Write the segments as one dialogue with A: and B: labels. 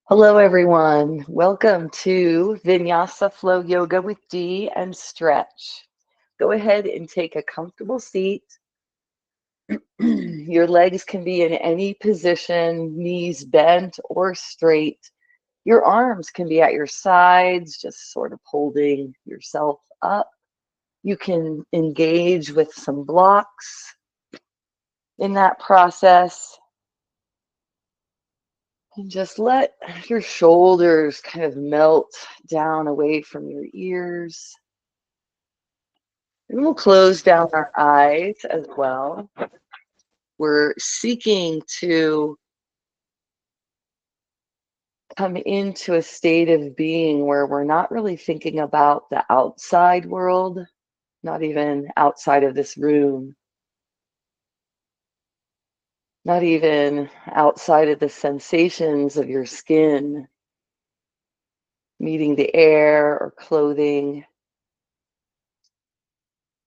A: Hello, everyone. Welcome to Vinyasa Flow Yoga with Dee and Stretch. Go ahead and take a comfortable seat. Your legs can be in any position, knees bent or straight. Your arms can be at your sides, just sort of holding yourself up. You can engage with some blocks in that process. And just let your shoulders kind of melt down away from your ears. And we'll close down our eyes as well. We're seeking to come into a state of being where we're not really thinking about the outside world, not even outside of this room, not even outside of the sensations of your skin, meeting the air or clothing.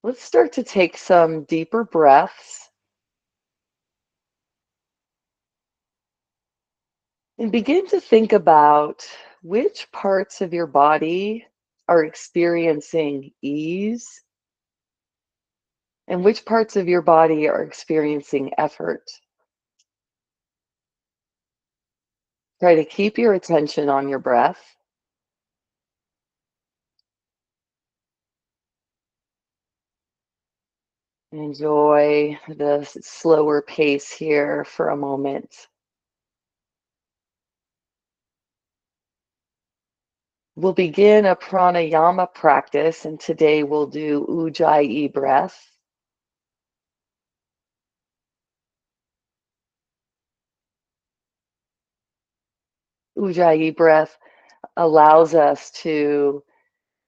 A: Let's start to take some deeper breaths and begin to think about which parts of your body are experiencing ease and which parts of your body are experiencing effort. Try to keep your attention on your breath. Enjoy the slower pace here for a moment. We'll begin a pranayama practice, and today we'll do Ujjayi breath. Ujjayi breath allows us to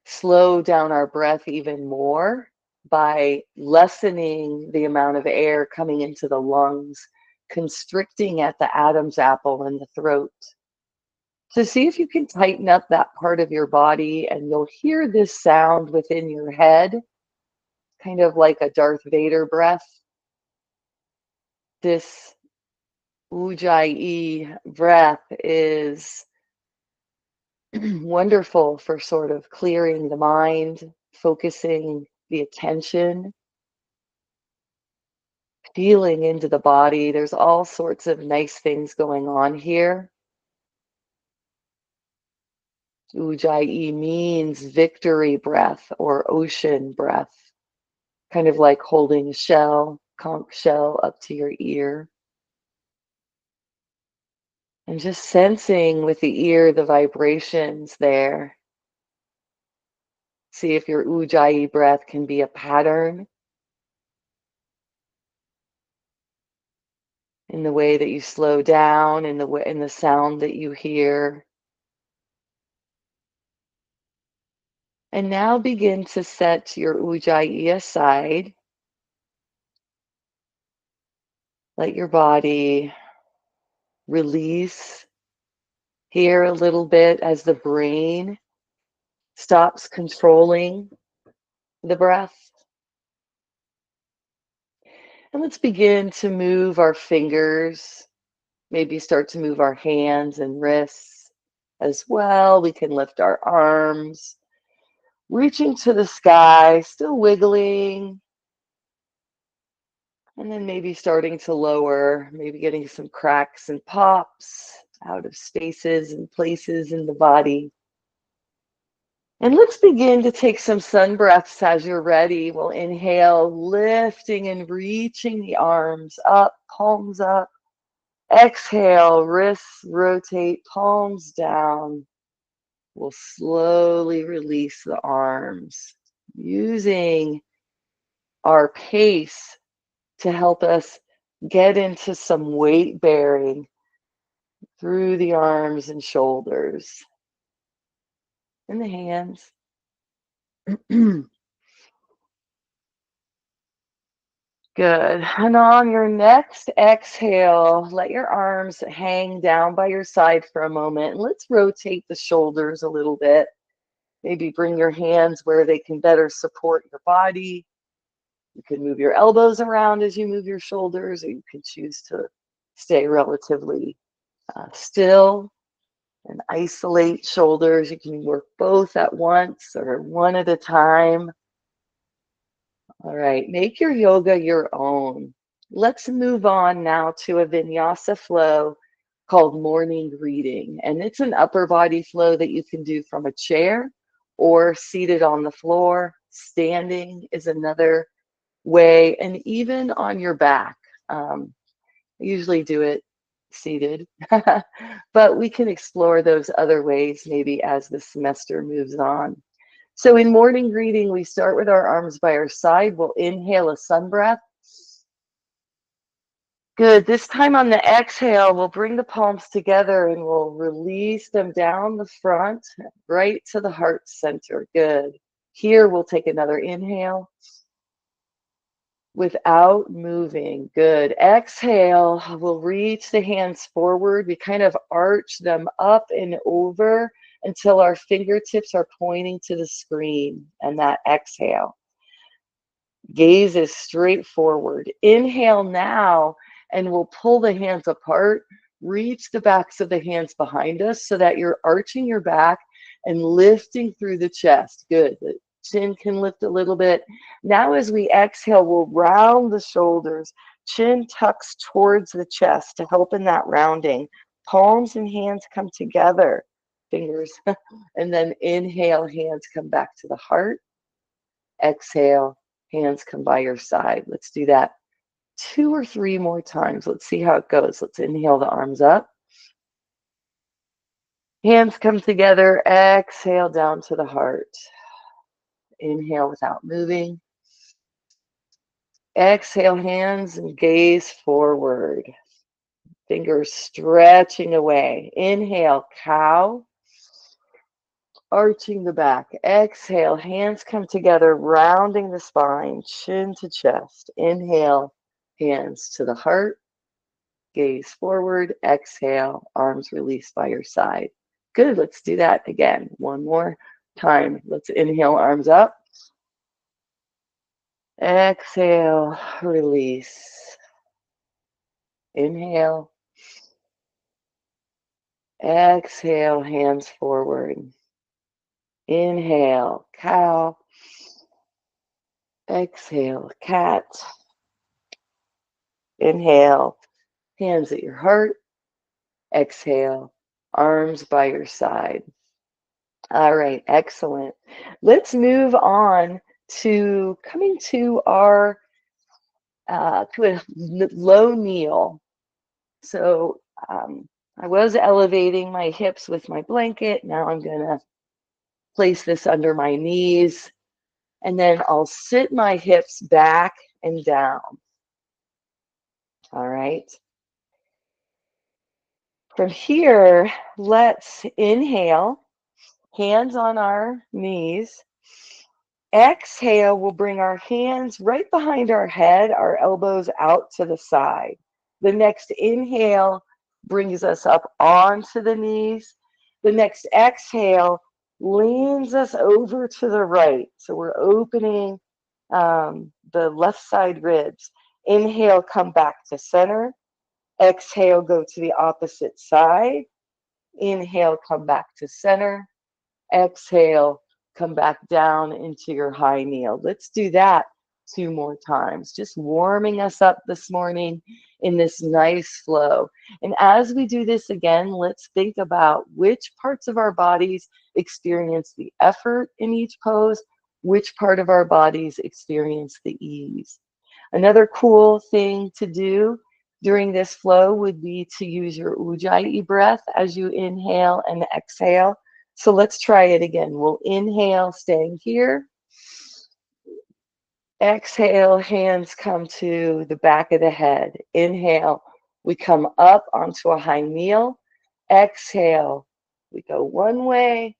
A: slow down our breath even more by lessening the amount of air coming into the lungs, constricting at the Adam's apple in the throat. So see if you can tighten up that part of your body, and you'll hear this sound within your head, kind of like a Darth Vader breath. This Ujjayi breath is wonderful for sort of clearing the mind, focusing the attention, feeling into the body. There's all sorts of nice things going on here. Ujjayi means victory breath or ocean breath, kind of like holding a shell, conch shell up to your ear. And just sensing with the ear the vibrations there. See if your Ujjayi breath can be a pattern in the way that you slow down, in the sound that you hear. And now begin to set your Ujjayi aside. Let your body release here a little bit as the brain stops controlling the breath. And let's begin to move our fingers, maybe start to move our hands and wrists as well. We can lift our arms, reaching to the sky, still wiggling. And then maybe starting to lower, maybe getting some cracks and pops out of spaces and places in the body. And let's begin to take some sun breaths as you're ready. We'll inhale, lifting and reaching the arms up, palms up. Exhale, wrists rotate, palms down. We'll slowly release the arms, using our pace to help us get into some weight bearing through the arms and shoulders and the hands. Good. And on your next exhale, let your arms hang down by your side for a moment. And let's rotate the shoulders a little bit. Maybe bring your hands where they can better support your body. You can move your elbows around as you move your shoulders, or you can choose to stay relatively still. And isolate shoulders. You can work both at once or one at a time. All right, make your yoga your own. Let's move on now to a Vinyasa flow called morning greeting. And it's an upper body flow that you can do from a chair or seated on the floor. Standing is another way, and even on your back. I usually do it seated, but we can explore those other ways maybe as the semester moves on. So in morning greeting, we start with our arms by our side. We'll inhale a sun breath. Good. This time on the exhale, we'll bring the palms together and we'll release them down the front, right to the heart center. Good. Here, we'll take another inhale without moving. Good. Exhale, we'll reach the hands forward. We kind of arch them up and over until our fingertips are pointing to the screen, and that exhale. Gaze is straight forward. Inhale now, and we'll pull the hands apart. Reach the backs of the hands behind us so that you're arching your back and lifting through the chest. Good. The chin can lift a little bit. Now as we exhale, we'll round the shoulders. Chin tucks towards the chest to help in that rounding. Palms and hands come together. Fingers. And then inhale, hands come back to the heart. Exhale, hands come by your side. Let's do that 2 or 3 more times. Let's see how it goes. Let's inhale the arms up. Hands come together. Exhale down to the heart. Inhale without moving. Exhale, hands and gaze forward. Fingers stretching away. Inhale, cow. Arching the back. Exhale, hands come together, rounding the spine, chin to chest. Inhale, hands to the heart. Gaze forward. Exhale, arms released by your side. Good. Let's do that again. One more time. Let's inhale, arms up. Exhale, release. Inhale. Exhale, hands forward. Inhale, cow. Exhale, cat. Inhale, hands at your heart. Exhale, arms by your side. All right, excellent. Let's move on to coming to our to a low kneel. So I was elevating my hips with my blanket. Now I'm going to place this under my knees, and then I'll sit my hips back and down. All right. From here, let's inhale, hands on our knees. Exhale, we'll bring our hands right behind our head, our elbows out to the side. The next inhale brings us up onto the knees. The next exhale leans us over to the right. So we're opening the left side ribs. Inhale, come back to center. Exhale, go to the opposite side. Inhale, come back to center. Exhale, come back down into your high kneel. Let's do that 2 more times, just warming us up this morning in this nice flow. And as we do this again, let's think about which parts of our bodies experience the effort in each pose, which part of our bodies experience the ease. Another cool thing to do during this flow would be to use your Ujjayi breath as you inhale and exhale. So let's try it again. We'll inhale, staying here. Exhale, hands come to the back of the head. Inhale, we come up onto a high kneel. Exhale, we go one way.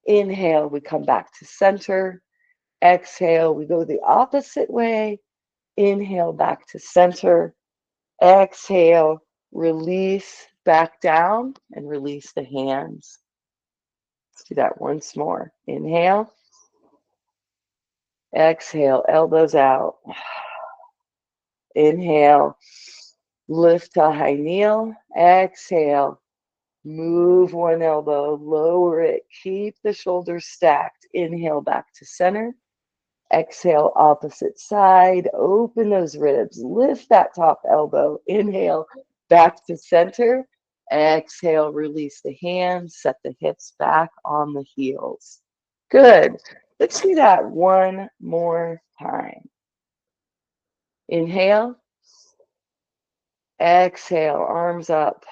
A: Inhale, we come back to center. Exhale, we go the opposite way. Inhale, back to center. Exhale, release back down and release the hands. Let's do that once more. Inhale. Exhale, elbows out. Inhale, lift to high kneel. Exhale, Move one elbow, lower it, keep the shoulders stacked. Inhale back to center. Exhale, opposite side. Open those ribs. Lift that top elbow. Inhale, back to center. Exhale, release the hands. Set the hips back on the heels. Good. Let's do that one more time. Inhale. Exhale, arms up.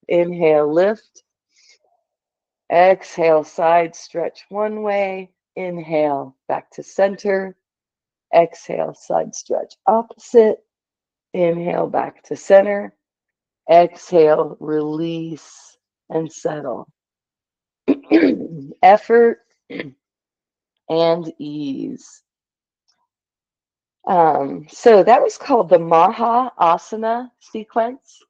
A: Inhale, lift. Exhale, side stretch one way. Inhale, back to center. Exhale, side stretch opposite. Inhale, back to center. Exhale, release and settle. Effort and ease. So that was called the Maha Asana sequence.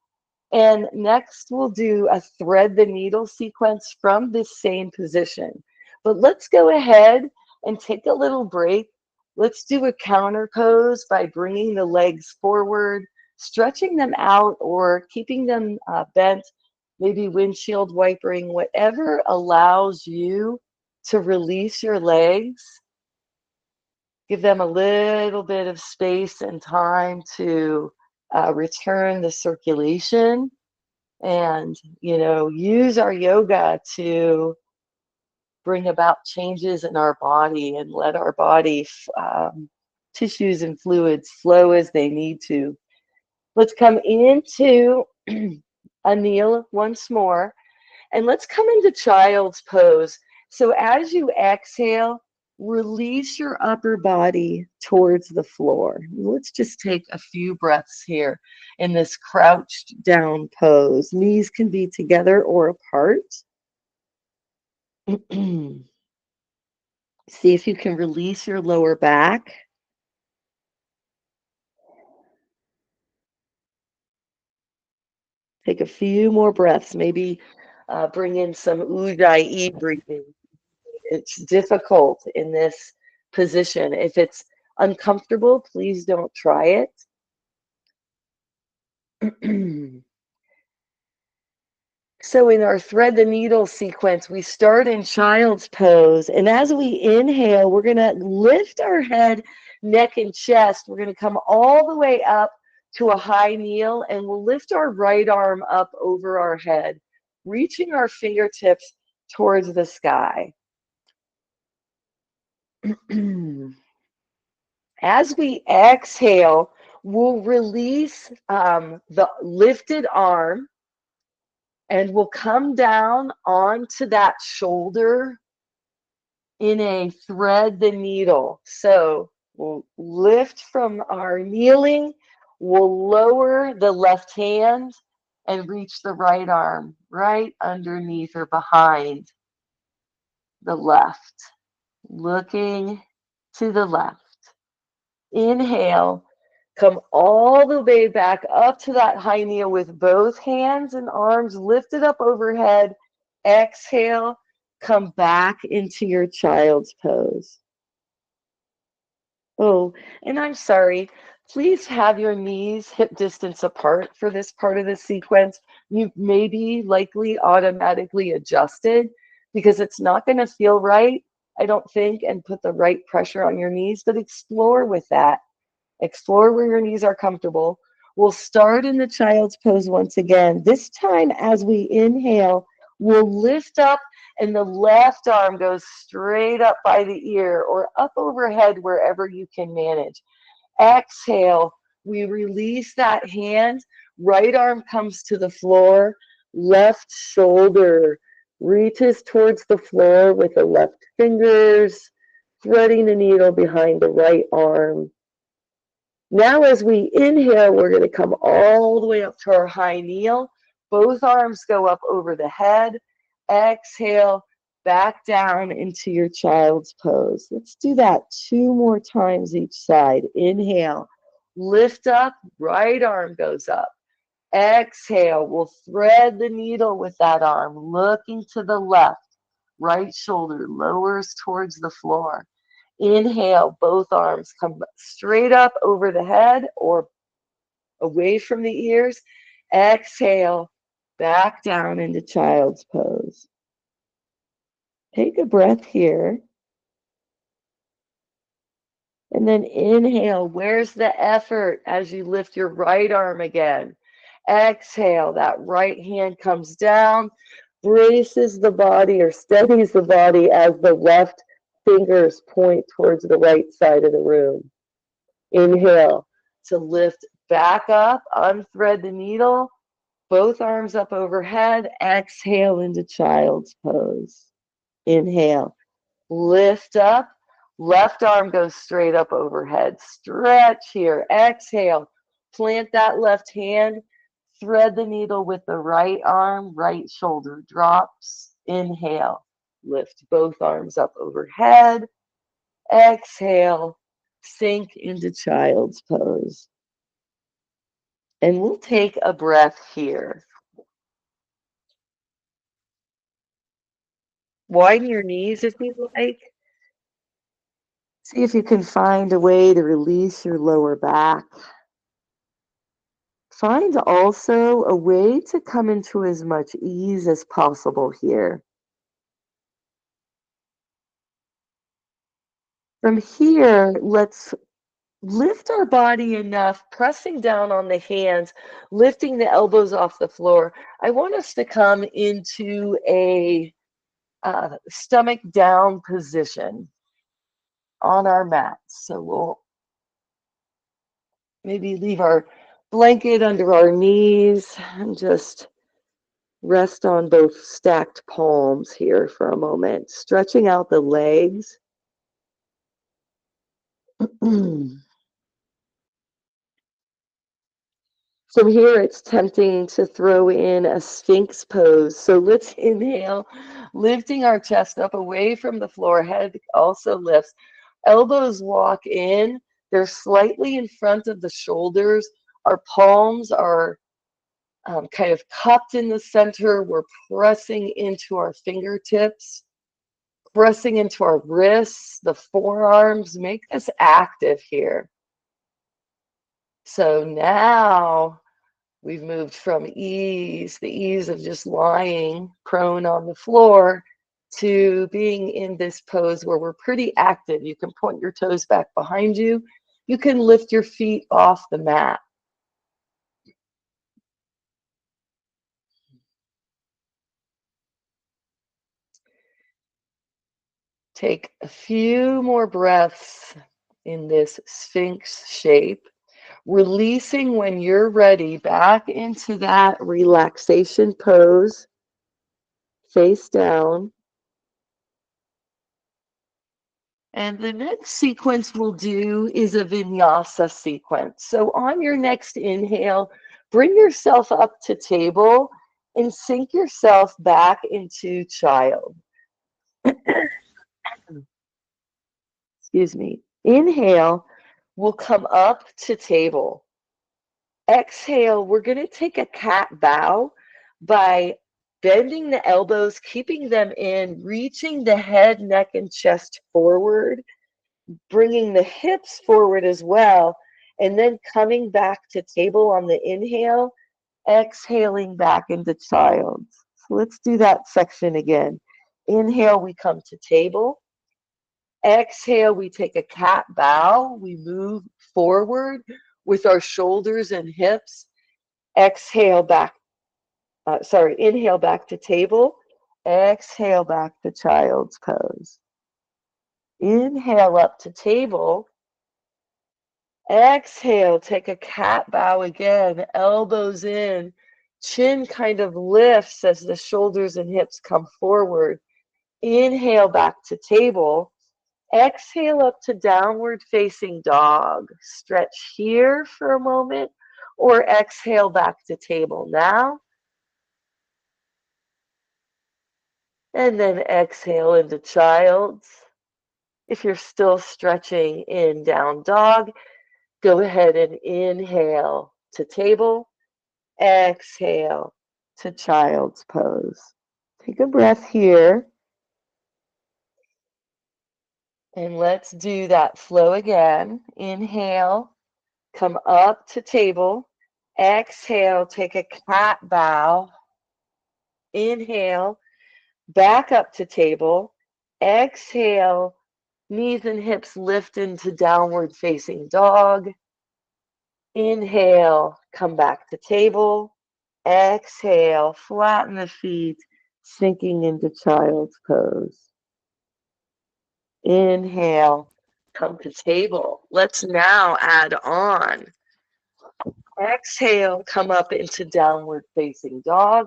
A: And next we'll do a thread the needle sequence from this same position. But let's go ahead and take a little break. Let's do a counter pose by bringing the legs forward, stretching them out or keeping them bent, maybe windshield wipering, whatever allows you to release your legs. Give them a little bit of space and time to return the circulation and, use our yoga to bring about changes in our body and let our body tissues and fluids flow as they need to. Let's come into a kneel once more, and let's come into child's pose. So as you exhale, release your upper body towards the floor. Let's just take a few breaths here in this crouched down pose. Knees can be together or apart. See if you can release your lower back. Take a few more breaths. Maybe bring in some Ujjayi breathing. It's difficult in this position. If it's uncomfortable, please don't try it. So in our thread the needle sequence, we start in child's pose. And as we inhale, we're going to lift our head, neck, and chest. We're going to come all the way up to a high kneel, and we'll lift our right arm up over our head, reaching our fingertips towards the sky. As we exhale, we'll release the lifted arm, and we'll come down onto that shoulder in a thread the needle. So we'll lift from our kneeling, we'll lower the left hand and reach the right arm right underneath or behind the left, looking to the left. Inhale, come all the way back up to that high kneel with both hands and arms lifted up overhead. Exhale, come back into your child's pose. Oh, and I'm sorry. Please have your knees hip distance apart for this part of the sequence. You may be likely automatically adjusted because it's not going to feel right, I don't think, and put the right pressure on your knees, but explore with that. Explore where your knees are comfortable. We'll start in the child's pose once again. This time, as we inhale, we'll lift up and the left arm goes straight up by the ear or up overhead wherever you can manage. Exhale, we release that hand. Right arm comes to the floor. Left shoulder reaches towards the floor with the left fingers, threading the needle behind the right arm. Now, as we inhale, we're going to come all the way up to our high kneel. Both arms go up over the head. Exhale, back down into your child's pose. Let's do that 2 more times each side. Inhale, lift up, right arm goes up. Exhale, we'll thread the needle with that arm, looking to the left. Right shoulder lowers towards the floor. Inhale, both arms come straight up over the head or away from the ears. Exhale, back down into child's pose. Take a breath here. And then inhale. Where's the effort as you lift your right arm again? Exhale. That right hand comes down, braces the body or steadies the body as the left fingers point towards the right side of the room. Inhale to lift back up, unthread the needle, both arms up overhead. Exhale into child's pose. Inhale, lift up, left arm goes straight up overhead. Stretch here. Exhale, plant that left hand, thread the needle with the right arm, right shoulder drops. Inhale, lift both arms up overhead. Exhale, sink into child's pose. And we'll take a breath here. Widen your knees if you'd like. See if you can find a way to release your lower back. Find also a way to come into as much ease as possible here. From here, let's lift our body enough, pressing down on the hands, lifting the elbows off the floor. I want us to come into a stomach down position on our mats. So we'll maybe leave our blanket under our knees and just rest on both stacked palms here for a moment, stretching out the legs. From here, it's tempting to throw in a Sphinx pose. So let's inhale, lifting our chest up away from the floor. Head also lifts. Elbows walk in. They're slightly in front of the shoulders. Our palms are kind of cupped in the center. We're pressing into our fingertips, pressing into our wrists, the forearms. Make this active here. So now we've moved from the ease of just lying prone on the floor, to being in this pose where we're pretty active. You can point your toes back behind you. You can lift your feet off the mat. Take a few more breaths in this Sphinx shape, releasing when you're ready back into that relaxation pose, face down. And the next sequence we'll do is a vinyasa sequence. So on your next inhale, bring yourself up to table and sink yourself back into child. Excuse me. Inhale, we'll come up to table. Exhale, we're going to take a cat bow by bending the elbows, keeping them in, reaching the head, neck, and chest forward, bringing the hips forward as well, and then coming back to table on the inhale, exhaling back into child. So let's do that section again. Inhale, we come to table. Exhale, we take a cat bow. We move forward with our shoulders and hips. Exhale back, inhale back to table. Exhale back to child's pose. Inhale up to table. Exhale, take a cat bow again, elbows in, chin kind of lifts as the shoulders and hips come forward. Inhale back to table. Exhale up to downward facing dog. Stretch here for a moment, or exhale back to table now. And then exhale into child's. If you're still stretching in down dog, go ahead and inhale to table. Exhale to child's pose. Take a breath here. And let's do that flow again. Inhale, come up to table. Exhale, take a cat bow. Inhale, back up to table. Exhale, knees and hips lift into downward facing dog. Inhale, come back to table. Exhale, flatten the feet, sinking into child's pose. Inhale, come to table. Let's now add on. Exhale, come up into downward facing dog.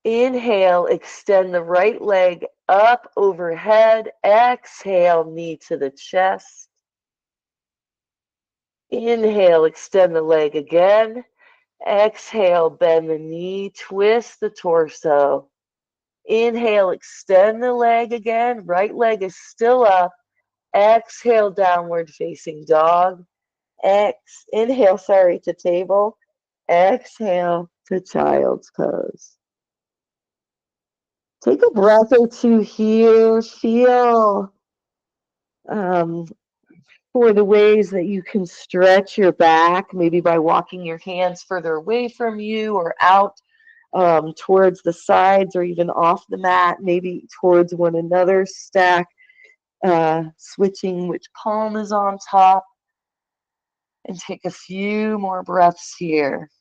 A: Inhale, extend the right leg up overhead. Exhale, knee to the chest. Inhale, extend the leg again. Exhale, bend the knee, twist the torso. Inhale, extend the leg again. Right leg is still up. Exhale, downward facing dog. Inhale, to table. Exhale to child's pose. Take a breath or two here. Feel for the ways that you can stretch your back, maybe by walking your hands further away from you or out towards the sides or even off the mat, maybe towards one another. Stack, switching which palm is on top. And take a few more breaths here.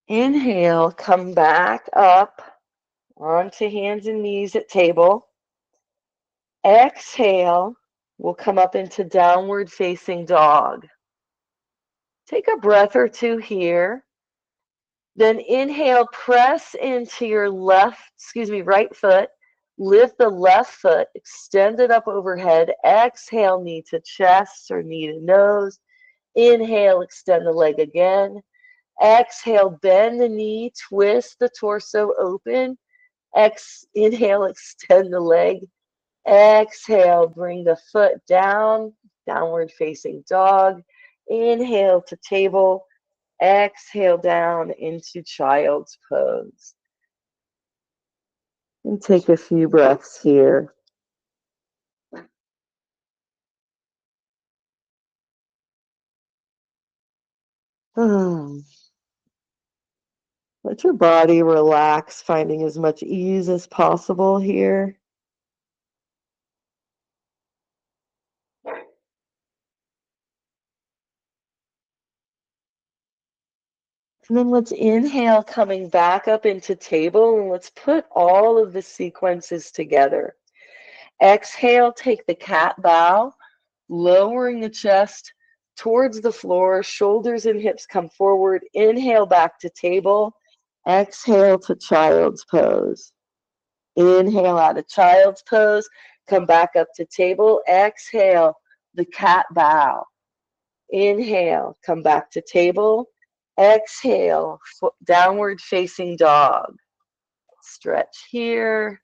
A: Inhale, come back up onto hands and knees at table. Exhale, we'll come up into downward facing dog. Take a breath or two here. Then inhale, press into your right foot. Lift the left foot, extend it up overhead. Exhale, knee to chest or knee to nose. Inhale, extend the leg again. Exhale, bend the knee, twist the torso open. Inhale, extend the leg. Exhale, bring the foot down, downward facing dog. Inhale to table. Exhale down into child's pose. And take a few breaths here. Let your body relax, finding as much ease as possible here. And then let's inhale, coming back up into table, and let's put all of the sequences together. Exhale, take the cat bow, lowering the chest towards the floor, shoulders and hips come forward. Inhale, back to table. Exhale to child's pose. Inhale out of child's pose, come back up to table. Exhale, the cat bow. Inhale, come back to table. Exhale, downward facing dog. Stretch here.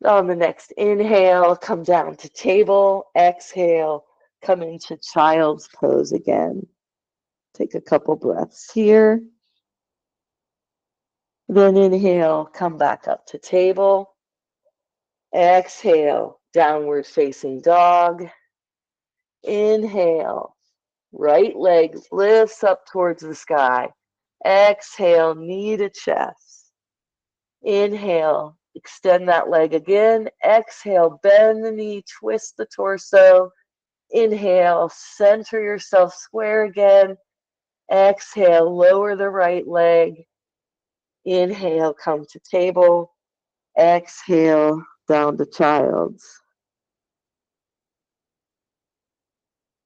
A: On the next inhale, come down to table. Exhale, come into child's pose again. Take a couple breaths here. Then inhale, come back up to table. Exhale, downward facing dog. Inhale, right leg lifts up towards the sky. Exhale, knee to chest. Inhale, extend that leg again. Exhale, bend the knee, twist the torso. Inhale, center yourself square again. Exhale, lower the right leg. Inhale, come to table. Exhale, down to child's.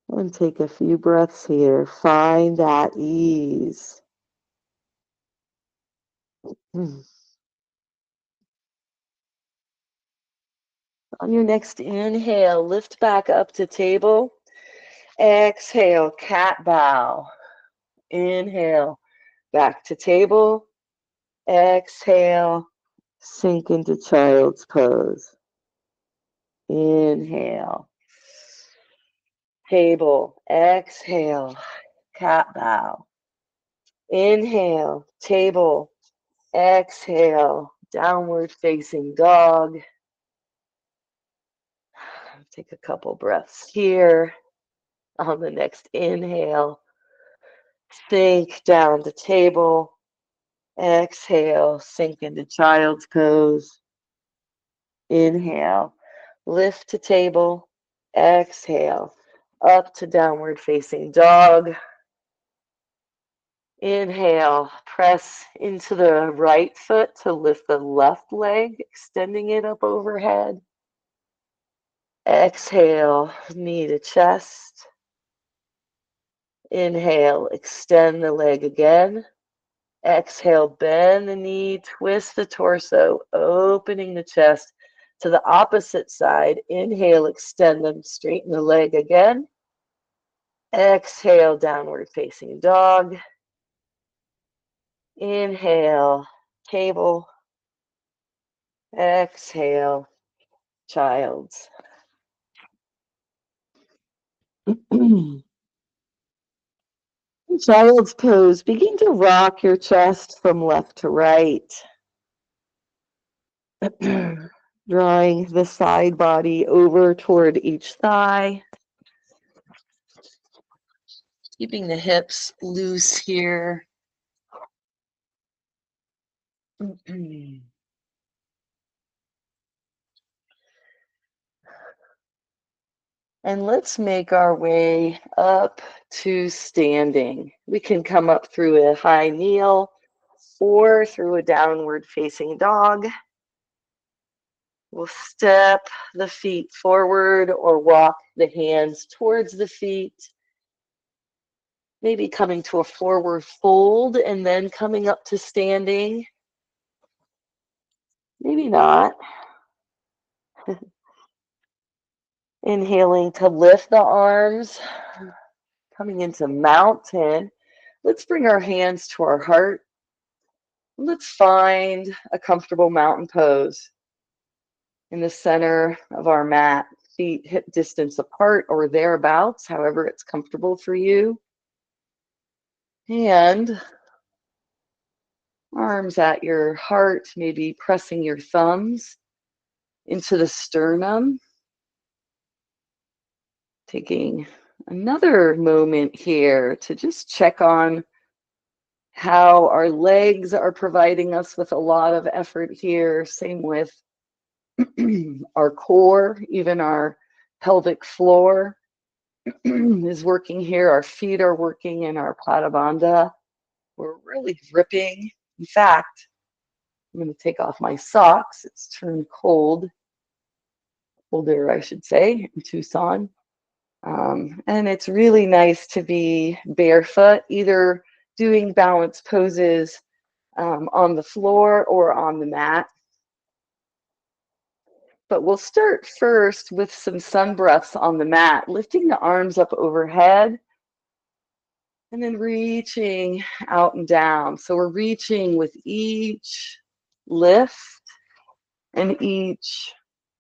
A: And take a few breaths here. Find that ease. On your next inhale, lift back up to table. Exhale, cat bow. Inhale, back to table. Exhale, sink into child's pose. Inhale. Table. Exhale, cat bow. Inhale, table. Exhale, downward facing dog. Take a couple breaths here. On the next inhale, sink down to table. Exhale, sink into child's pose. Inhale, lift to table. Exhale, up to downward facing dog. Inhale, press into the right foot to lift the left leg, extending it up overhead. Exhale, knee to chest. Inhale, extend the leg again. Exhale, bend the knee, twist the torso, opening the chest to the opposite side. Inhale, extend them, straighten the leg again. Exhale, downward facing dog. Inhale, table. Exhale, child's. Child's pose. Begin to rock your chest from left to right. Drawing the side body over toward each thigh. Keeping the hips loose here. And let's make our way up to standing. We can come up through a high kneel or through a downward facing dog. We'll step the feet forward or walk the hands towards the feet. Maybe coming to a forward fold and then coming up to standing. Maybe not. Inhaling to lift the arms, coming into mountain. Let's bring our hands to our heart. Let's find a comfortable mountain pose in the center of our mat, feet hip distance apart or thereabouts, however it's comfortable for you. And arms at your heart, maybe pressing your thumbs into the sternum. Taking another moment here to just check on how our legs are providing us with a lot of effort here. Same with our core, even our pelvic floor is working here. Our feet are working in our Pada Bandha. We're really gripping. In fact, I'm going to take off my socks. It's turned colder, I should say, in Tucson. And it's really nice to be barefoot, either doing balance poses on the floor or on the mat. But we'll start first with some sun breaths on the mat, lifting the arms up overhead and then reaching out and down. So we're reaching with each lift and each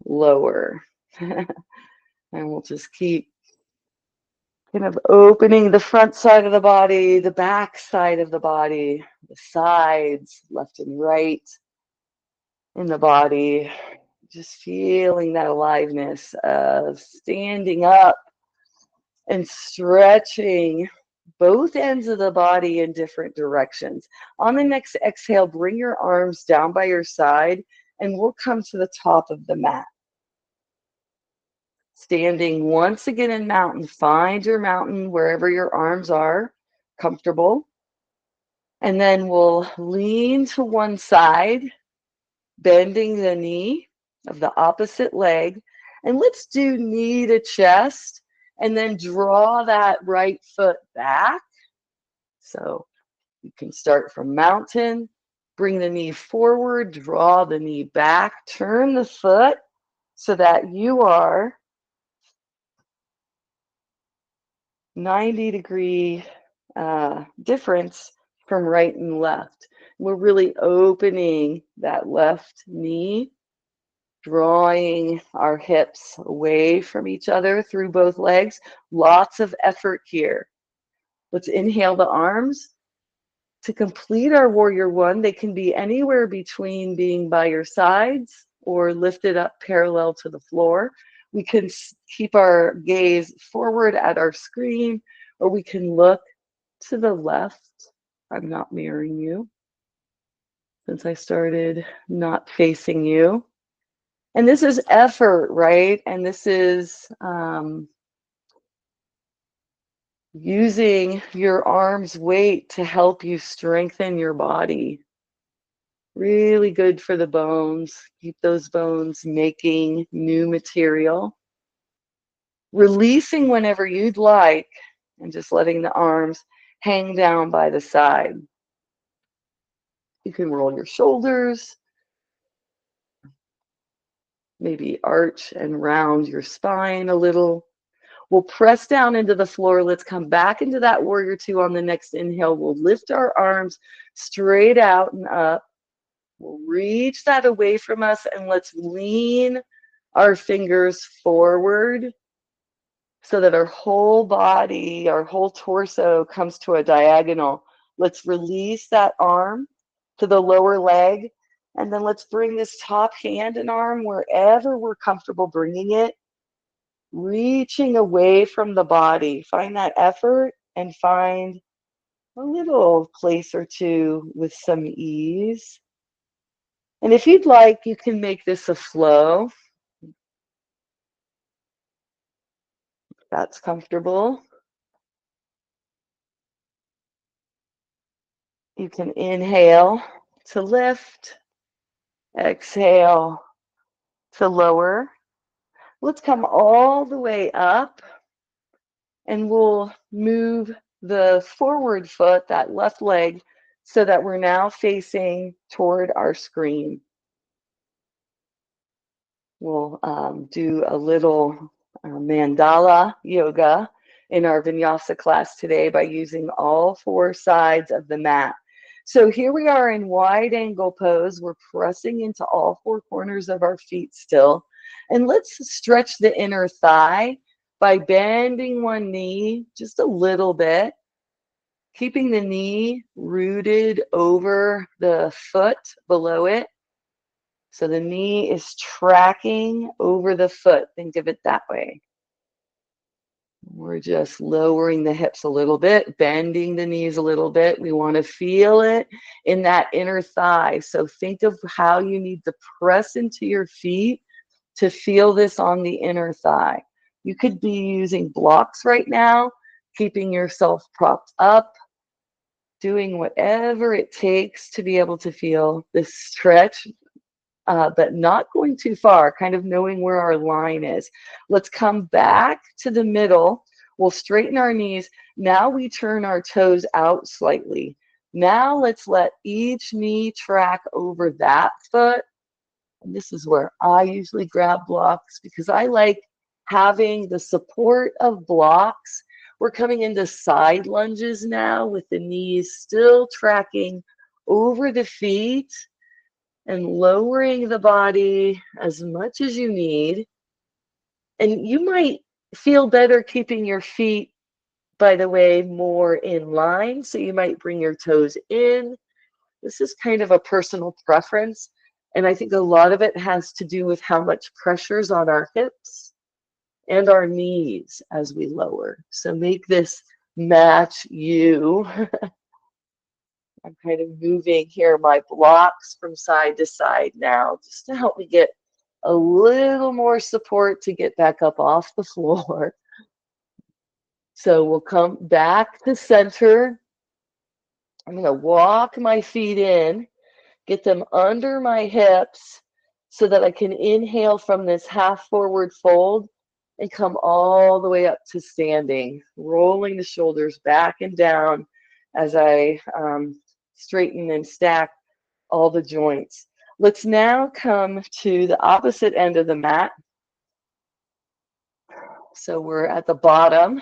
A: lower. And we'll just keep kind of opening the front side of the body, the back side of the body, the sides, left and right in the body. Just feeling that aliveness of standing up and stretching both ends of the body in different directions. On the next exhale, bring your arms down by your side and we'll come to the top of the mat. Standing once again in mountain, find your mountain wherever your arms are comfortable. And then we'll lean to one side, bending the knee of the opposite leg. And let's do knee to chest and then draw that right foot back. So you can start from mountain, bring the knee forward, draw the knee back, turn the foot so that you are 90-degree difference from right and left. We're really opening that left knee, drawing our hips away from each other through both legs. Lots of effort here. Let's inhale the arms. To complete our warrior one, they can be anywhere between being by your sides or lifted up parallel to the floor. We can keep our gaze forward at our screen, or we can look to the left. I'm not mirroring you since I started not facing you. And this is effort, right? And this is using your arm's weight to help you strengthen your body. Really good for the bones. Keep those bones making new material. Releasing whenever you'd like, and just letting the arms hang down by the side. You can roll your shoulders, maybe arch and round your spine a little. We'll press down into the floor. Let's come back into that warrior two on the next inhale. We'll lift our arms straight out and up. We'll reach that away from us, and let's lean our fingers forward so that our whole body, our whole torso comes to a diagonal. Let's release that arm to the lower leg, and then let's bring this top hand and arm wherever we're comfortable bringing it, reaching away from the body. Find that effort and find a little place or two with some ease. And if you'd like, you can make this a flow. If that's comfortable. You can inhale to lift, exhale to lower. Let's come all the way up, and we'll move the forward foot, that left leg, so that we're now facing toward our screen. We'll do a little mandala yoga in our vinyasa class today by using all four sides of the mat. So here we are in wide angle pose. We're pressing into all four corners of our feet still. And let's stretch the inner thigh by bending one knee just a little bit, keeping the knee rooted over the foot below it. So the knee is tracking over the foot. Think of it that way. We're just lowering the hips a little bit, bending the knees a little bit. We want to feel it in that inner thigh. So think of how you need to press into your feet to feel this on the inner thigh. You could be using blocks right now, keeping yourself propped up, doing whatever it takes to be able to feel this stretch, but not going too far, kind of knowing where our line is. Let's come back to the middle. We'll straighten our knees. Now we turn our toes out slightly. Now let's let each knee track over that foot. And this is where I usually grab blocks because I like having the support of blocks. We're coming into side lunges now with the knees still tracking over the feet and lowering the body as much as you need. And you might feel better keeping your feet, by the way, more in line. So you might bring your toes in. This is kind of a personal preference. And I think a lot of it has to do with how much pressure's on our hips and our knees as we lower. So make this match you. I'm kind of moving here my blocks from side to side now, just to help me get a little more support to get back up off the floor. So we'll come back to center. I'm going to walk my feet in, get them under my hips so that I can inhale from this half forward fold and come all the way up to standing, rolling the shoulders back and down as I straighten and stack all the joints. Let's now come to the opposite end of the mat. So we're at the bottom.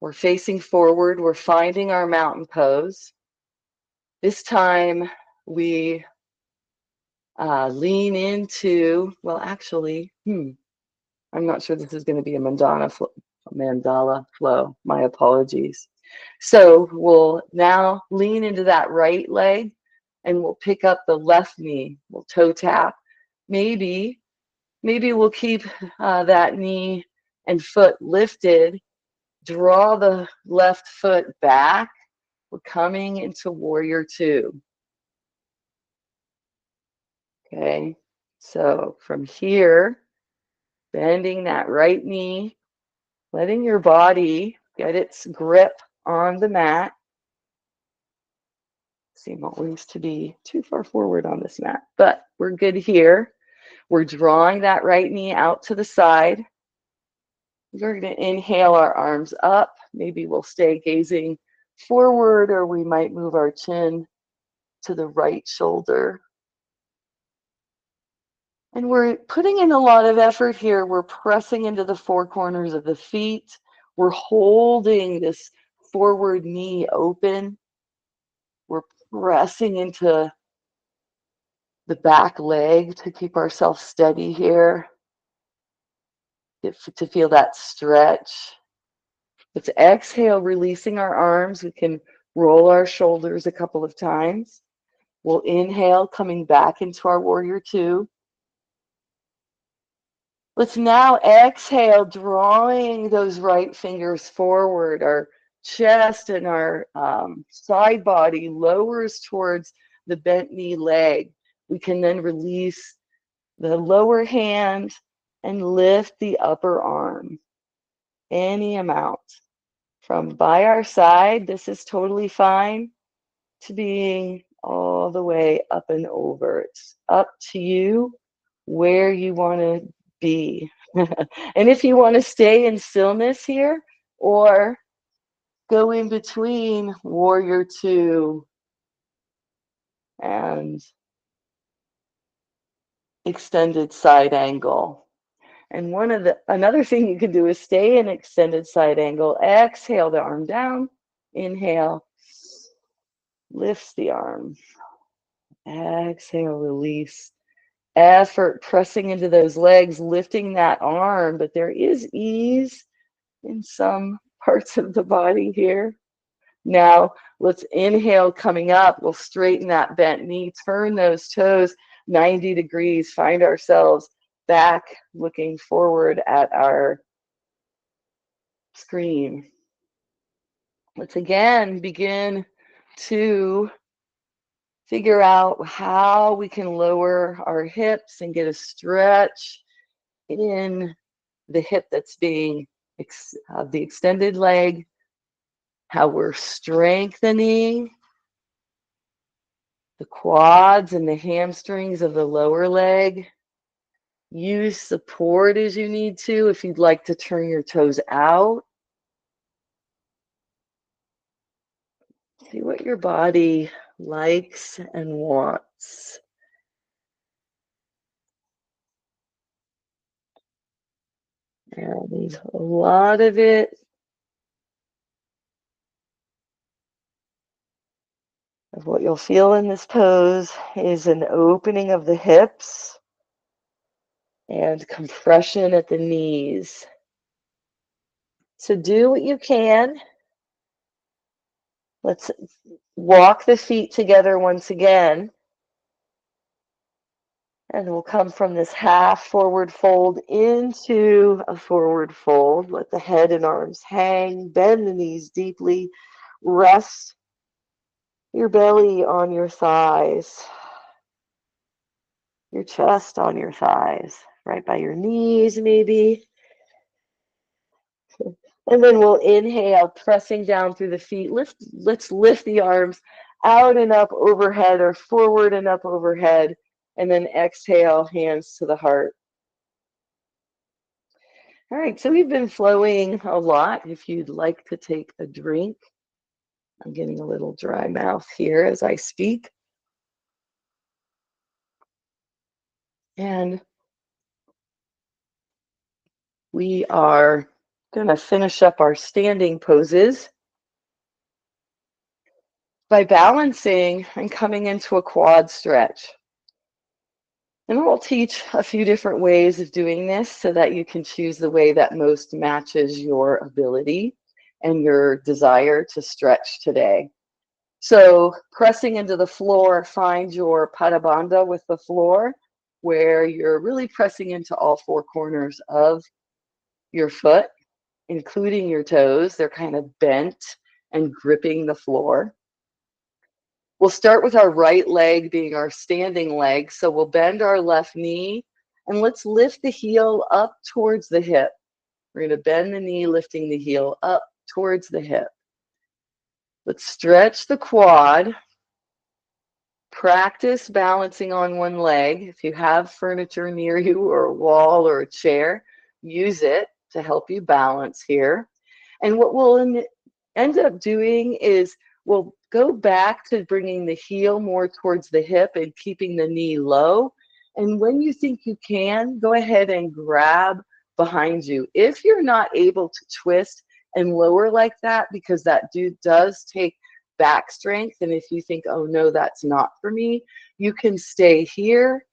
A: We're facing forward. We're finding our mountain pose. This time we lean into, well, actually, I'm not sure this is going to be a mandala flow. My apologies. So we'll now lean into that right leg and we'll pick up the left knee. We'll toe tap. Maybe Maybe we'll keep that knee and foot lifted. Draw the left foot back. We're coming into warrior two. Okay, so from here, bending that right knee, letting your body get its grip on the mat. Seem always to be too far forward on this mat, but we're good here. We're drawing that right knee out to the side. We're going to inhale our arms up. Maybe we'll stay gazing forward, or we might move our chin to the right shoulder. And we're putting in a lot of effort here. We're pressing into the four corners of the feet. We're holding this forward knee open. We're pressing into the back leg to keep ourselves steady here, to feel that stretch. Let's exhale, releasing our arms. We can roll our shoulders a couple of times. We'll inhale, coming back into our warrior two. Let's now exhale, drawing those right fingers forward. Our chest and our side body lowers towards the bent knee leg. We can then release the lower hand and lift the upper arm, any amount. From by our side, this is totally fine, to being all the way up and over. It's up to you where you want to be. And if you want to stay in stillness here, or go in between warrior two and extended side angle. And another thing you can do is stay in extended side angle. Exhale the arm down. Inhale, lifts the arm. Exhale, release. Effort pressing into those legs, lifting that arm, but there is ease in some parts of the body here. Now let's inhale, coming up. We'll straighten that bent knee, turn those toes 90 degrees, find ourselves back looking forward at our screen. Let's again begin to figure out how we can lower our hips and get a stretch in the hip that's being the extended leg, how we're strengthening the quads and the hamstrings of the lower leg. Use support as you need to if you'd like to turn your toes out. See what your body likes and wants. And a lot of it of what you'll feel in this pose is an opening of the hips and compression at the knees. So do what you can. Let's walk the feet together once again. And we'll come from this half forward fold into a forward fold. Let the head and arms hang. Bend the knees deeply. Rest your belly on your thighs. Your chest on your thighs. Right by your knees, maybe. And then we'll inhale, pressing down through the feet. Let's lift the arms out and up overhead, or forward and up overhead. And then exhale, hands to the heart. All right, so we've been flowing a lot. If you'd like to take a drink, I'm getting a little dry mouth here as I speak. And we are going to finish up our standing poses by balancing and coming into a quad stretch. And we'll teach a few different ways of doing this so that you can choose the way that most matches your ability and your desire to stretch today. So pressing into the floor, find your Pada Bandha with the floor. where you're really pressing into all four corners of your foot, including your toes. They're kind of bent and gripping the floor. We'll start with our right leg being our standing leg. So we'll bend our left knee and let's lift the heel up towards the hip. We're going to bend the knee, lifting the heel up towards the hip. Let's stretch the quad. Practice balancing on one leg. If you have furniture near you or a wall or a chair, use it to help you balance here. And what we'll end up doing is we'll go back to bringing the heel more towards the hip and keeping the knee low. And when you think you can, go ahead and grab behind you. If you're not able to twist and lower like that, because that does take back strength, and if you think, oh no, that's not for me, you can stay here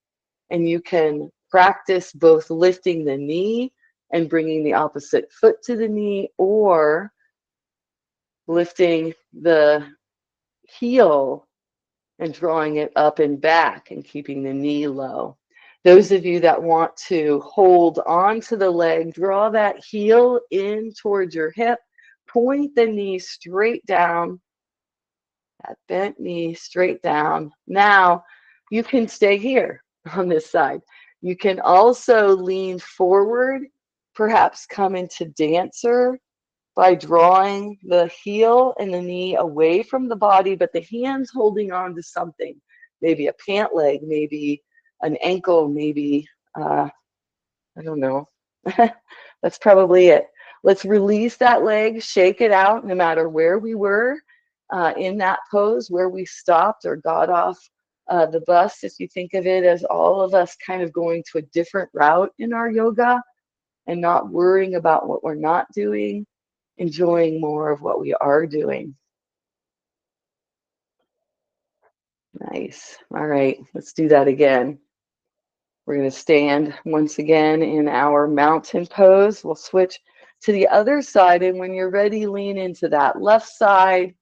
A: and you can practice both lifting the knee and bringing the opposite foot to the knee, or lifting the heel and drawing it up and back and keeping the knee low. Those of you that want to hold on to the leg, draw that heel in towards your hip, point the knee straight down, that bent knee straight down. Now you can stay here on this side. You can also lean forward, perhaps come into dancer by drawing the heel and the knee away from the body, but the hands holding on to something, maybe a pant leg, maybe an ankle, maybe, I don't know. That's probably it. Let's release that leg, shake it out, no matter where we were in that pose, where we stopped or got off the bus. If you think of it as all of us kind of going to a different route in our yoga and not worrying about what we're not doing, enjoying more of what we are doing. Nice. All right, let's do that again. We're going to stand once again in our mountain pose. We'll switch to the other side, and when you're ready, lean into that left side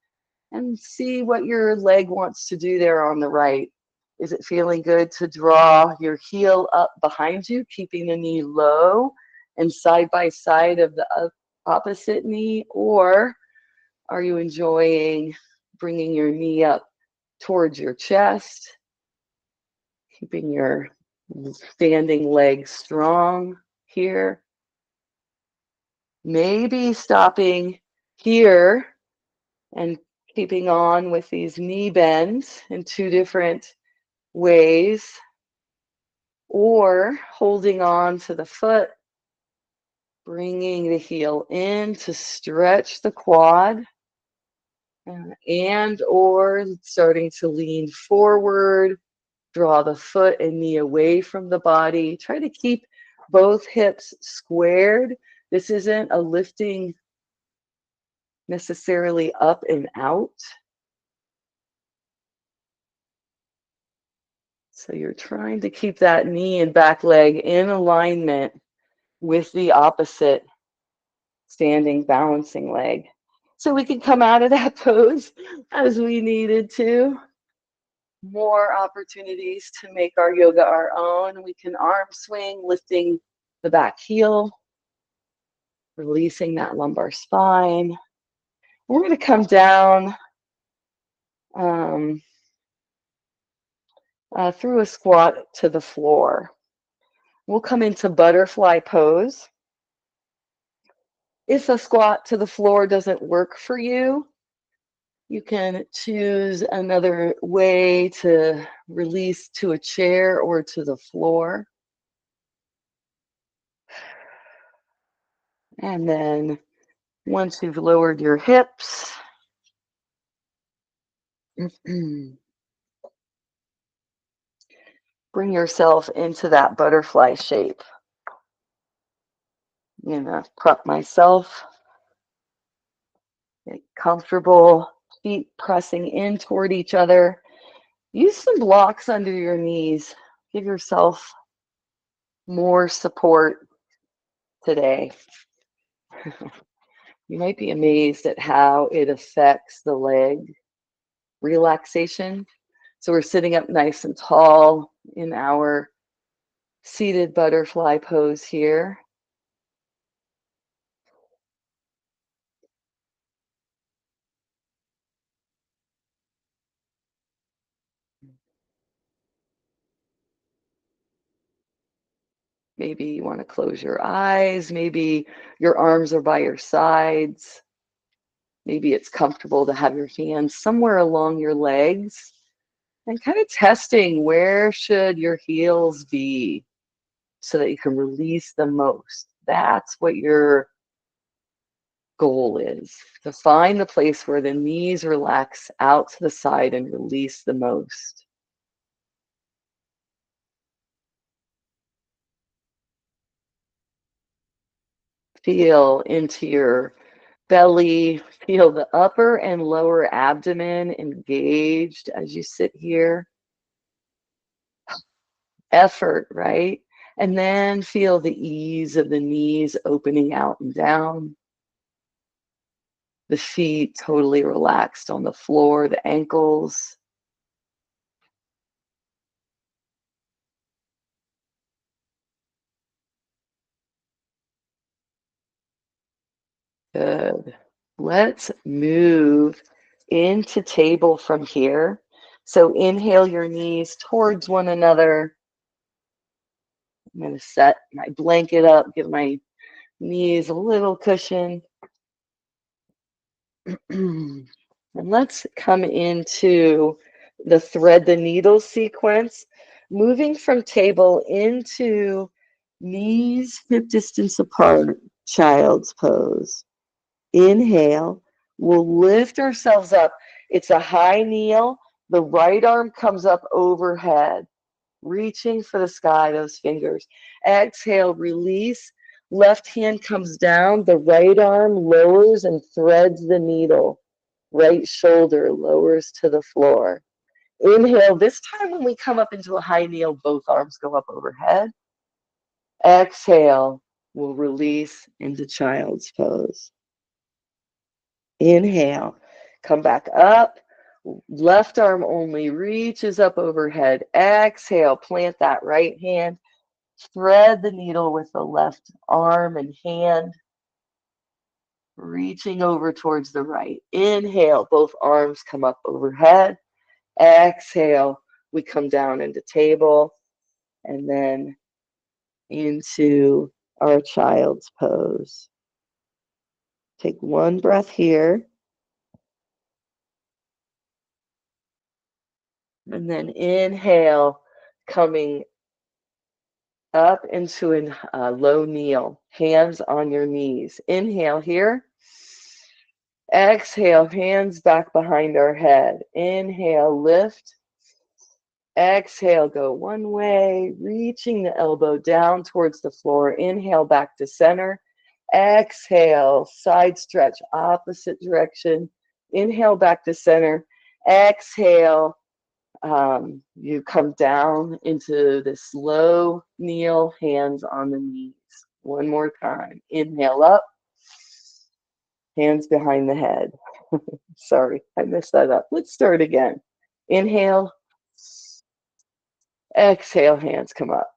A: and see what your leg wants to do there on the right. Is it feeling good to draw your heel up behind you, keeping the knee low and side by side of the opposite knee? Or are you enjoying bringing your knee up towards your chest, keeping your standing legs strong here? Maybe stopping here and keeping on with these knee bends in two different ways, or holding on to the foot, bringing the heel in to stretch the quad, and or starting to lean forward, draw the foot and knee away from the body. Try to keep both hips squared. This isn't a lifting necessarily up and out. So you're trying to keep that knee and back leg in alignment with the opposite standing balancing leg. So we can come out of that pose as we needed to. More opportunities to make our yoga our own. We can arm swing, lifting the back heel, releasing that lumbar spine. We're going to come down through a squat to the floor. We'll come into butterfly pose. If a squat to the floor doesn't work for you, you can choose another way to release to a chair or to the floor. And then once you've lowered your hips, bring yourself into that butterfly shape. I'm gonna prop myself, get comfortable, feet pressing in toward each other. Use some blocks under your knees. Give yourself more support today. You might be amazed at how it affects the leg relaxation. So we're sitting up nice and tall in our Seated butterfly pose here. Maybe you want to close your eyes. Maybe your arms are by your sides. Maybe it's comfortable to have your hands somewhere along your legs and kind of testing where should your heels be so that you can release the most. That's what your goal is, to find the place where the knees relax out to the side and release the most. Feel into your belly, feel the upper and lower abdomen engaged as you sit here. Effort, right? And then feel the ease of the knees opening out and down. The feet totally relaxed on the floor, the ankles. Good. Let's move into table from here. So inhale your knees towards one another. I'm going to set my blanket up, give my knees a little cushion. And let's come into the thread the needle sequence, moving from table into knees hip distance apart, child's pose. Inhale, we'll lift ourselves up. It's a high kneel. The right arm comes up overhead, reaching for the sky, those fingers. Exhale, release. Left hand comes down. The right arm lowers and threads the needle. Right shoulder lowers to the floor. Inhale. This time when we come up into a high kneel, both arms go up overhead. Exhale, we'll release into child's pose. Inhale, come back up. Left arm only reaches up overhead. Exhale, plant that right hand. Thread the needle with the left arm and hand, reaching over towards the right. Inhale, both arms come up overhead. Exhale, we come down into table and then into our child's pose. Take one breath here. And then inhale, coming up into a low kneel, hands on your knees. Inhale here. Exhale, hands back behind our head. Inhale, lift. Exhale, go one way, reaching the elbow down towards the floor. Inhale, back to center. Exhale, side stretch, opposite direction. Inhale, back to center. Exhale, you come down into this low kneel, hands on the knees. One more time. Inhale up, hands behind the head. Sorry, I messed that up. Let's start again. Inhale, exhale, hands come up.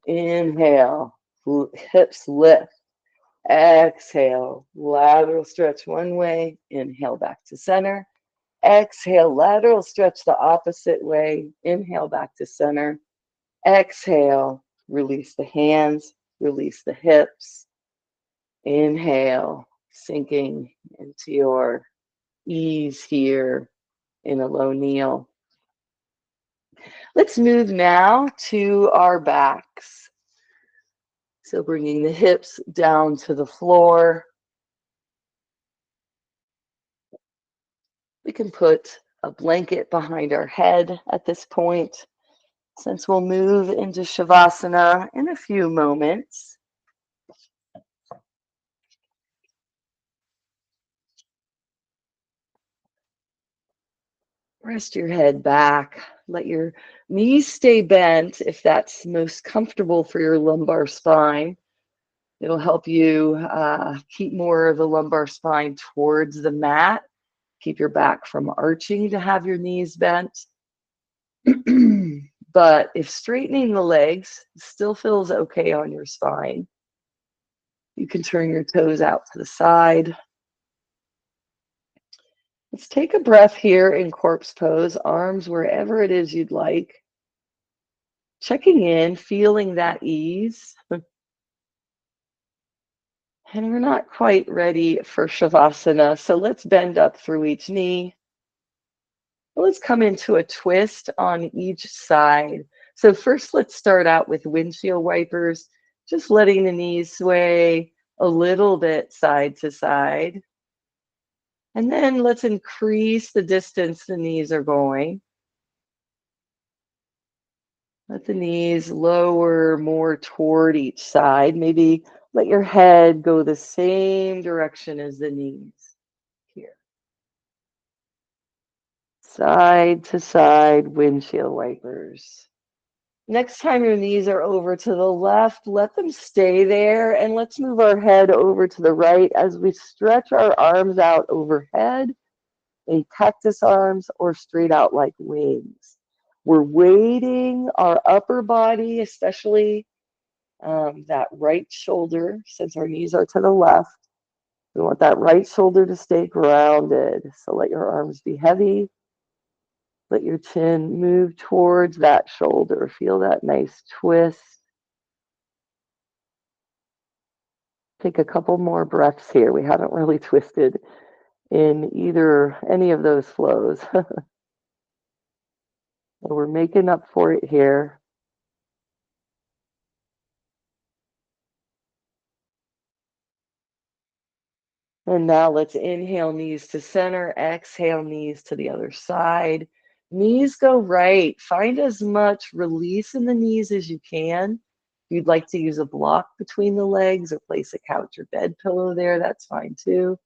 A: Inhale, hips lift. Exhale, lateral stretch one way. Inhale, back to center. Exhale, lateral stretch the opposite way. Inhale, back to center. Exhale, release the hands, release the hips. Inhale, sinking into your ease here in a low kneel. Let's move now to our backs. So bringing the hips down to the floor. We can put a blanket behind our head at this point, since we'll move into Shavasana in a few moments. Rest your head back. Let your knees stay bent if that's most comfortable for your lumbar spine. It'll help you keep more of the lumbar spine towards the mat. Keep your back from arching to have your knees bent. But if straightening the legs still feels okay on your spine, you can turn your toes out to the side. Let's take a breath here in corpse pose, arms wherever it is you'd like. Checking in, feeling that ease. And we're not quite ready for Shavasana, so let's bend up through each knee. Let's come into a twist on each side. So first, let's start out with windshield wipers, just letting the knees sway a little bit side to side. And then let's increase the distance the knees are going. Let the knees lower more toward each side. Maybe let your head go the same direction as the knees. Here. Side to side windshield wipers. Next time your knees are over to the left, let them stay there, and let's move our head over to the right as we stretch our arms out overhead in cactus arms or straight out like wings. We're weighting our upper body, especially that right shoulder, since our knees are to the left. We want that right shoulder to stay grounded. So let your arms be heavy. Let your chin move towards that shoulder. Feel that nice twist. Take a couple more breaths here. We haven't really twisted in any of those flows. We're making up for it here. And now let's inhale, knees to center, exhale, knees to the other side. Knees go right. Find as much release in the knees as you can. If you'd like to use a block between the legs or place a couch or bed pillow there, that's fine too.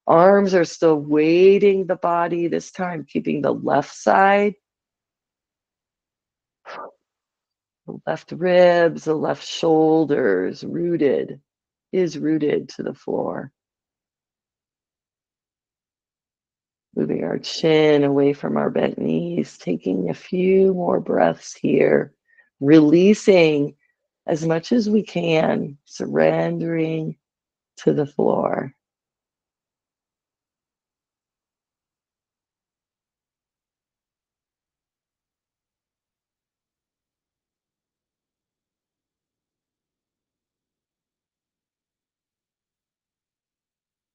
A: Arms are still weighting the body, this time keeping the left side, the left ribs, the left shoulders rooted to the floor. Moving our chin away from our bent knees, taking a few more breaths here, releasing as much as we can, surrendering to the floor.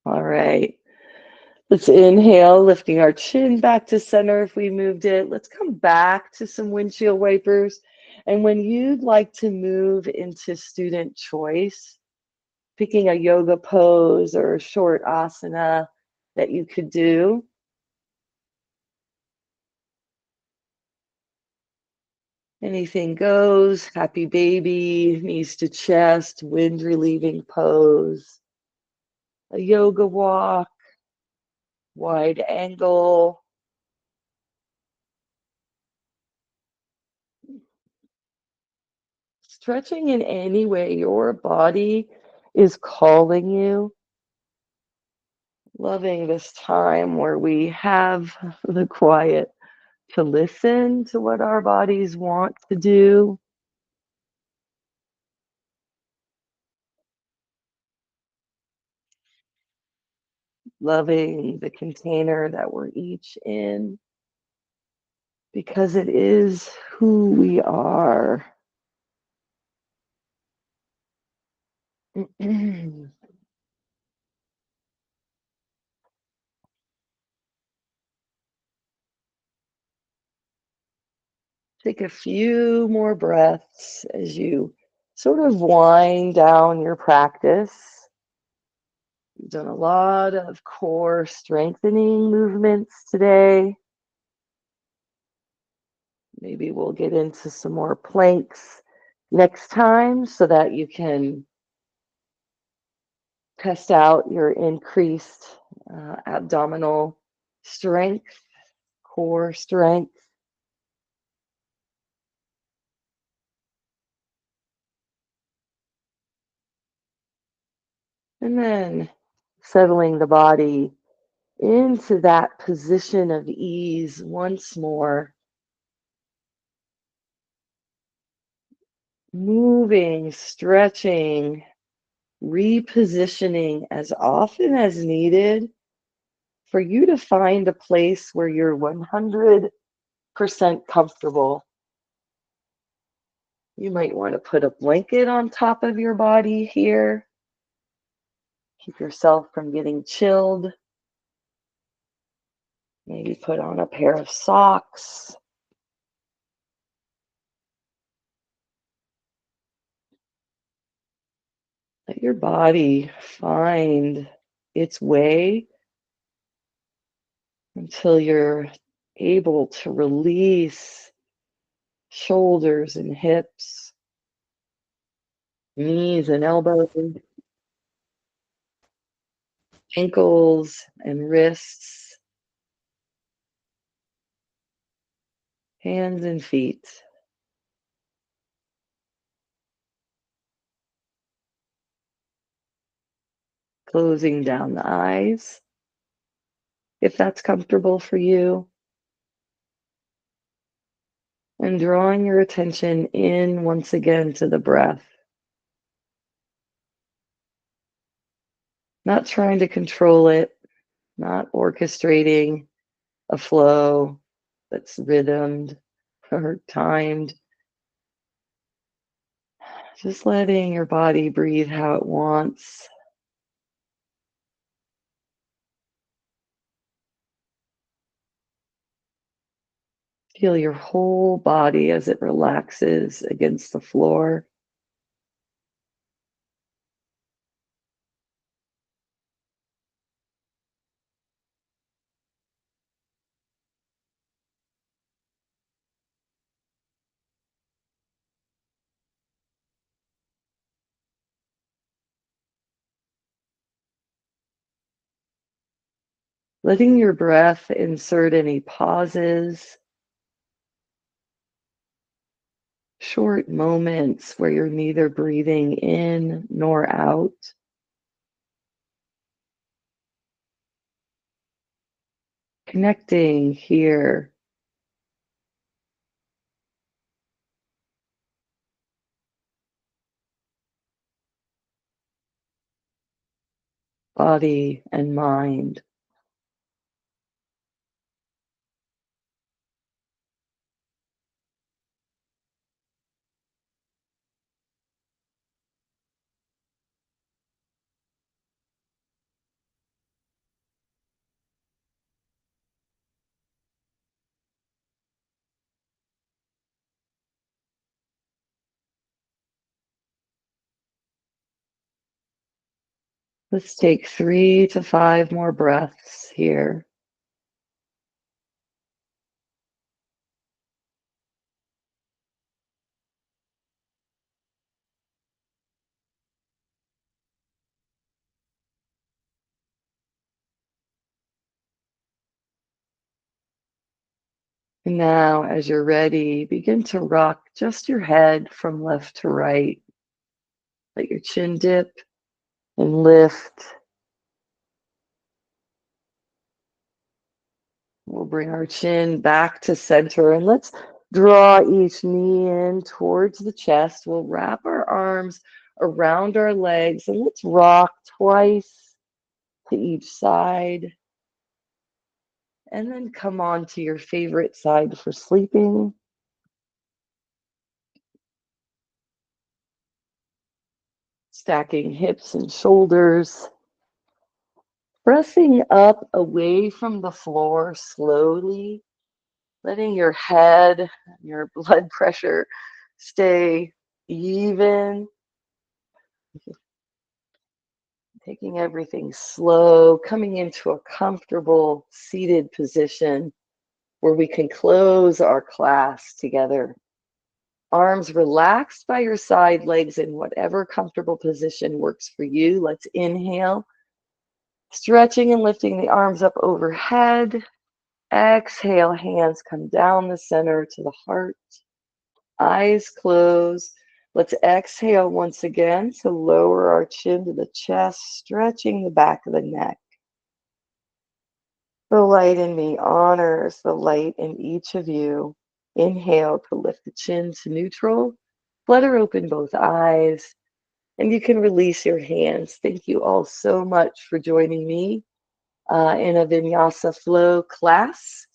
A: All right. Let's inhale, lifting our chin back to center if we moved it. Let's come back to some windshield wipers. And when you'd like to move into student choice, picking a yoga pose or a short asana that you could do. Anything goes, happy baby, knees to chest, wind relieving pose, a yoga walk, wide angle. Stretching in any way your body is calling you. Loving this time where we have the quiet to listen to what our bodies want to do. Loving the container that we're each in because it is who we are. Take a few more breaths as you sort of wind down your practice. You've done a lot of core strengthening movements today. Maybe we'll get into some more planks next time so that you can test out your increased abdominal strength, core strength. And then settling the body into that position of ease once more. moving, stretching, repositioning as often as needed for you to find a place where you're 100% comfortable. You might want to put a blanket on top of your body here. Keep yourself from getting chilled. Maybe put on a pair of socks. Let your body find its way until you're able to release shoulders and hips, knees and elbows, ankles and wrists, hands and feet. Closing down the eyes, if that's comfortable for you, and drawing your attention in once again to the breath. Not trying to control it, not orchestrating a flow that's rhythmed or timed. Just letting your body breathe how it wants. Feel your whole body as it relaxes against the floor. Letting your breath insert any pauses, short moments where you're neither breathing in nor out. Connecting here, body and mind. Let's take 3 to 5 more breaths here. And now, as you're ready, begin to rock just your head from left to right. Let your chin dip and lift. We'll bring our chin back to center and let's draw each knee in towards the chest. We'll wrap our arms around our legs and let's rock twice to each side. And then come on to your favorite side for sleeping. Stacking hips and shoulders. Pressing up away from the floor slowly, letting your head, your blood pressure stay even, taking everything slow, coming into a comfortable seated position where we can close our class together. Arms relaxed by your side, legs in whatever comfortable position works for you. Let's inhale, stretching and lifting the arms up overhead. Exhale, hands come down the center to the heart. Eyes closed. Let's exhale once again to lower our chin to the chest, stretching the back of the neck. The light in me honors the light in each of you. Inhale to lift the chin to neutral. Flutter open both eyes, and you can release your hands. Thank you all so much for joining me in a Vinyasa Flow class.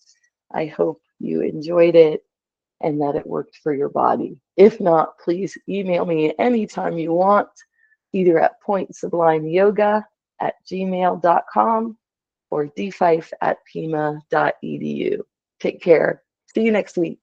A: I hope you enjoyed it and that it worked for your body. If not, please email me anytime you want, either at pointsublimeyoga@gmail.com or dfife@pima.edu. Take care. See you next week.